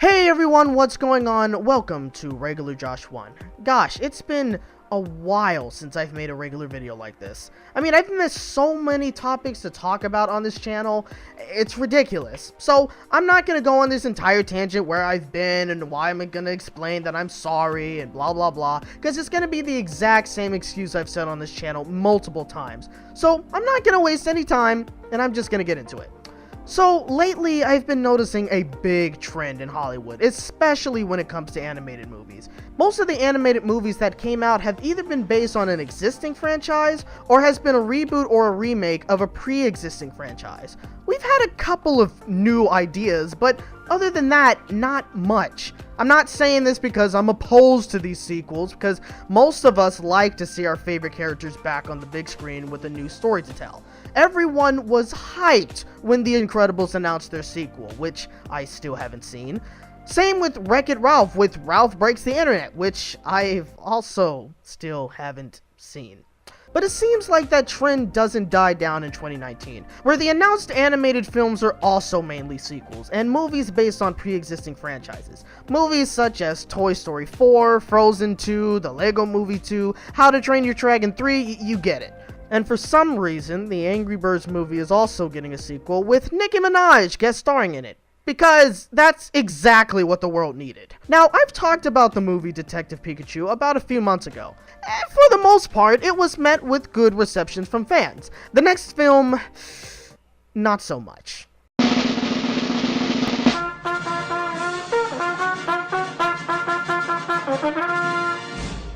Hey everyone, what's going on? Welcome to Regular Josh 1. Gosh, it's been a while since I've made a regular video like this. I mean, I've missed so many topics to talk about on this channel, it's ridiculous. So, I'm not gonna go on this entire tangent where I've been and why I'm gonna explain that I'm sorry and blah blah blah, because it's gonna be the exact same excuse I've said on this channel multiple times. So, I'm not gonna waste any time, and I'm just gonna get into it. So, lately, I've been noticing a big trend in Hollywood, especially when it comes to animated movies. Most of the animated movies that came out have either been based on an existing franchise, or has been a reboot or a remake of a pre-existing franchise. We've had a couple of new ideas, but other than that, not much. I'm not saying this because I'm opposed to these sequels, because most of us like to see our favorite characters back on the big screen with a new story to tell. Everyone was hyped when The Incredibles announced their sequel, which I still haven't seen. Same with Wreck-It Ralph with Ralph Breaks the Internet, which I've also still haven't seen. But it seems like that trend doesn't die down in 2019, where the announced animated films are also mainly sequels, and movies based on pre-existing franchises. Movies such as Toy Story 4, Frozen 2, The Lego Movie 2, How to Train Your Dragon 3, you get it. And for some reason, the Angry Birds movie is also getting a sequel with Nicki Minaj guest starring in it. Because that's exactly what the world needed. Now, I've talked about the movie Detective Pikachu about a few months ago, and for the most part, it was met with good reception from fans. The next film, not so much.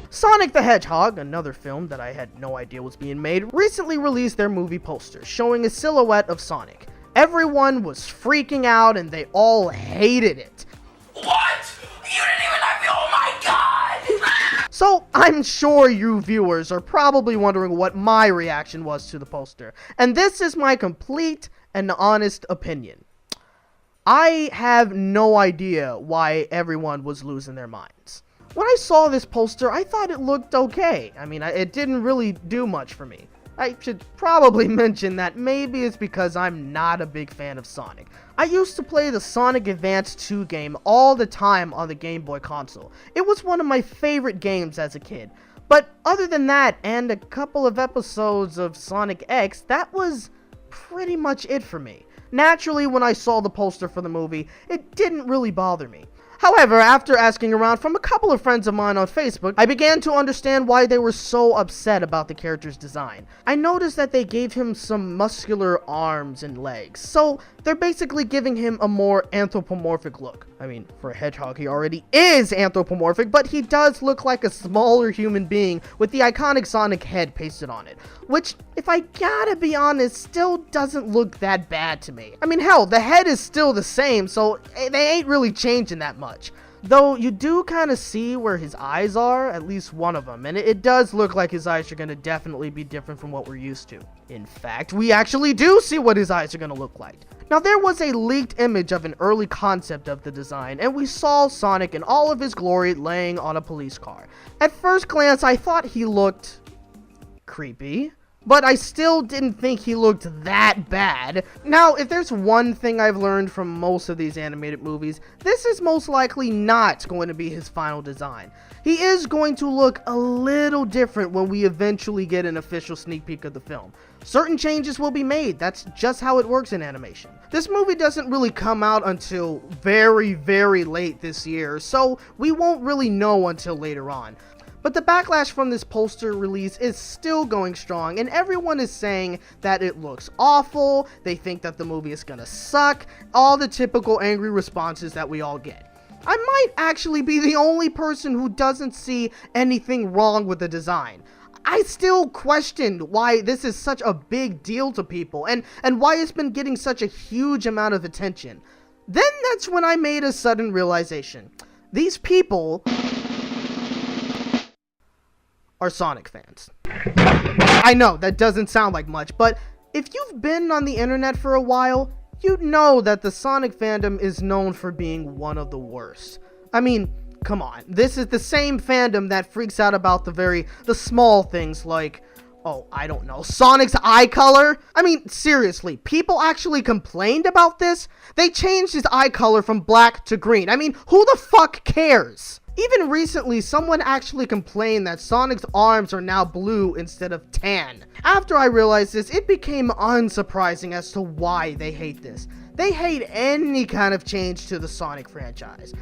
Sonic the Hedgehog, another film that I had no idea was being made, recently released their movie poster showing a silhouette of Sonic. Everyone was freaking out and they all hated it. What? You didn't even have me, oh my god! So, I'm sure you viewers are probably wondering what my reaction was to the poster. And this is my complete and honest opinion. I have no idea why everyone was losing their minds. When I saw this poster, I thought it looked okay. I mean, it didn't really do much for me. I should probably mention that maybe it's because I'm not a big fan of Sonic. I used to play the Sonic Advance 2 game all the time on the Game Boy console. It was one of my favorite games as a kid. But other than that, and a couple of episodes of Sonic X, that was pretty much it for me. Naturally, when I saw the poster for the movie, it didn't really bother me. However, after asking around from a couple of friends of mine on Facebook, I began to understand why they were so upset about the character's design. I noticed that they gave him some muscular arms and legs, so they're basically giving him a more anthropomorphic look. I mean, for a hedgehog, he already is anthropomorphic, but he does look like a smaller human being with the iconic Sonic head pasted on it, which, if I gotta be honest, still doesn't look that bad to me. I mean, hell, the head is still the same, so they ain't really changing that much. Though you do kind of see where his eyes are, at least one of them, and it does look like his eyes are going to definitely be different from what we're used to. In fact, we actually do see what his eyes are going to look like. Now, there was a leaked image of an early concept of the design, and we saw Sonic in all of his glory laying on a police car. At first glance, I thought he looked creepy, but I still didn't think he looked that bad. Now, if there's one thing I've learned from most of these animated movies, this is most likely not going to be his final design. He is going to look a little different when we eventually get an official sneak peek of the film. Certain changes will be made, that's just how it works in animation. This movie doesn't really come out until very, very late this year, so we won't really know until later on. But the backlash from this poster release is still going strong, and everyone is saying that it looks awful, they think that the movie is gonna suck, all the typical angry responses that we all get. I might actually be the only person who doesn't see anything wrong with the design. I still questioned why this is such a big deal to people, and why it's been getting such a huge amount of attention. Then that's when I made a sudden realization. These people are Sonic fans. I know, that doesn't sound like much, but if you've been on the internet for a while, you know that the Sonic fandom is known for being one of the worst. I mean, come on, this is the same fandom that freaks out about the small things like Oh, I don't know, Sonic's eye color? I mean, seriously, people actually complained about this? They changed his eye color from black to green. I mean, who the fuck cares? Even recently, someone actually complained that Sonic's arms are now blue instead of tan. After I realized this, it became unsurprising as to why they hate this. They hate any kind of change to the Sonic franchise.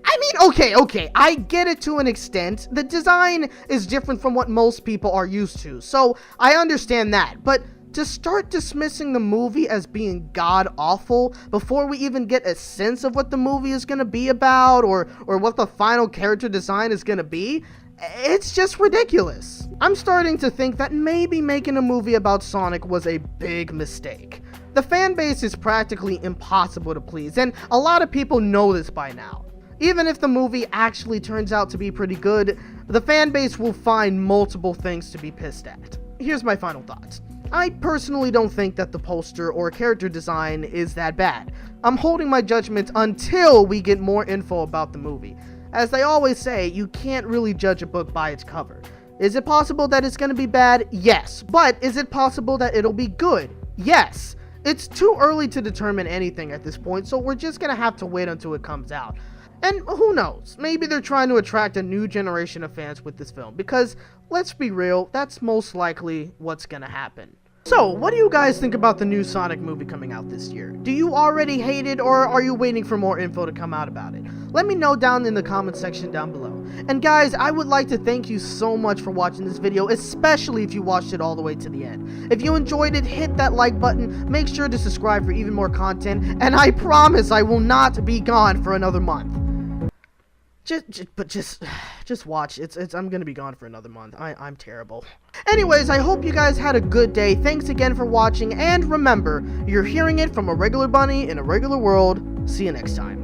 I mean, okay, I get it to an extent. The design is different from what most people are used to, so I understand that. But to start dismissing the movie as being god-awful before we even get a sense of what the movie is going to be about or what the final character design is going to be, it's just ridiculous. I'm starting to think that maybe making a movie about Sonic was a big mistake. The fan base is practically impossible to please, and a lot of people know this by now. Even if the movie actually turns out to be pretty good, the fan base will find multiple things to be pissed at. Here's my final thoughts. I personally don't think that the poster or character design is that bad. I'm holding my judgment until we get more info about the movie. As they always say, you can't really judge a book by its cover. Is it possible that it's going to be bad? Yes. But is it possible that it'll be good? Yes. It's too early to determine anything at this point, so we're just going to have to wait until it comes out. And who knows, maybe they're trying to attract a new generation of fans with this film, because, let's be real, that's most likely what's going to happen. So, what do you guys think about the new Sonic movie coming out this year? Do you already hate it, or are you waiting for more info to come out about it? Let me know down in the comment section down below. And guys, I would like to thank you so much for watching this video, especially if you watched it all the way to the end. If you enjoyed it, hit that like button, make sure to subscribe for even more content, and I promise I will not be gone for another month. Just watch. I'm gonna be gone for another month. I'm terrible. Anyways, I hope you guys had a good day. Thanks again for watching, and remember, you're hearing it from a regular bunny in a regular world. See you next time.